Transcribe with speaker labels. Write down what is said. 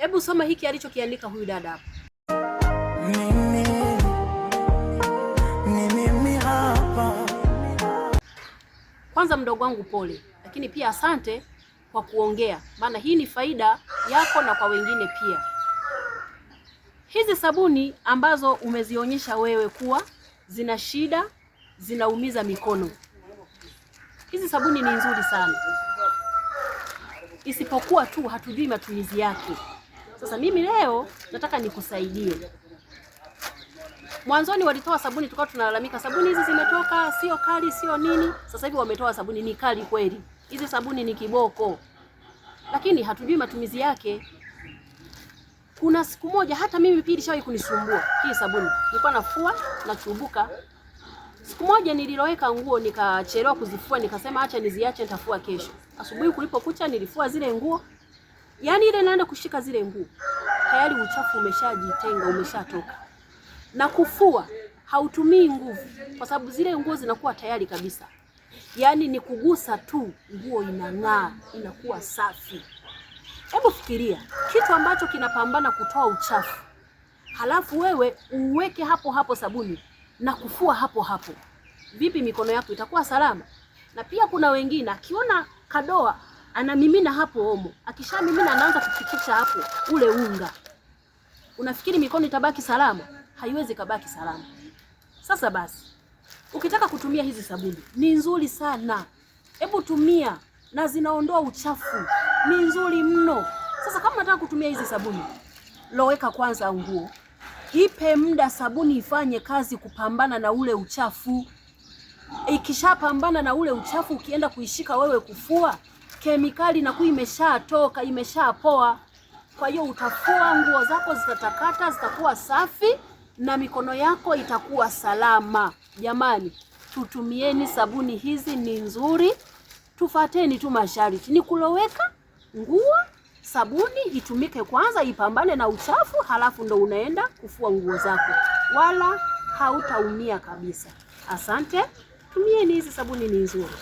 Speaker 1: Hebu soma hiki alichokiandika huyu dada hapa.
Speaker 2: Mimi hapa.
Speaker 1: Kwanza mdogo wangu pole, lakini pia asante kwa kuongea, maana hii ni faida yako na kwa wengine pia. Hizi sabuni ambazo umezionyesha wewe kuwa zina shida, zinaumiza mikono, hizi sabuni ni nzuri sana, isipokuwa tu hatujui matumizi yake. Sasa mimi leo nataka nikusaidie. Mwanzoni walitoa sabuni tukao tunalalamika, sabuni hizi zimetoka sio kali sio nini. Sasa hivi wametoa sabuni ni kali kweli. Hizi sabuni ni kiboko, lakini hatujui matumizi yake. Kuna siku moja hata mimi pia ilishawahi kunisumbua hii sabuni. Nilikuwa nafua na chubuka. Siku moja nililoweka nguo nikachelewa kuzifua, nikasema acha niziache nitafua kesho. Asubuhi kulipokucha nilifua zile nguo. Yaani ile naenda kushika zile nguo, tayari uchafu umeshajitenga, umeshatoka. Na kufua hautumii nguvu kwa sababu zile nguo zinakuwa tayari kabisa. Yaani ni kugusa tu nguo inang'aa, inakuwa safi. Hebu fikiria kitu ambacho kinapambana kutoa uchafu, halafu wewe uweke hapo hapo sabuni na kufua hapo hapo. Vipi mikono yako itakuwa salama? Na pia kuna wengine akiona kadoa anamimina hapo omo, akishamimina anaanza kufikisha hapo ule unga. Unafikiri mikono itabaki salama? Haiwezi kabaki salama. Sasa basi, ukitaka kutumia hizi sabuni ni nzuri sana. Hebu tumia, na zinaondoa uchafu. Ni nzuri mno. Sasa kama unataka kutumia hizi sabuni, loweka kwanza nguo. Ipe muda sabuni ifanye kazi kupambana na ule uchafu. Ikishapambana na ule uchafu, ukienda kuishika wewe kufua, kemikali inakuwa imeshatoka, imeshapoa. Kwa hiyo utafua nguo zako, zitatakata, zitakuwa safi na mikono yako itakuwa salama. Jamani, tutumieni sabuni hizi, ni nzuri. Tufateni tu masharti. Ni kuloweka nguo, sabuni itumike kwanza, ipambane na uchafu, halafu ndo unaenda kufua nguo zako. Wala hautaumia kabisa. Asante. Tumieni hizi sabuni, ni nzuri.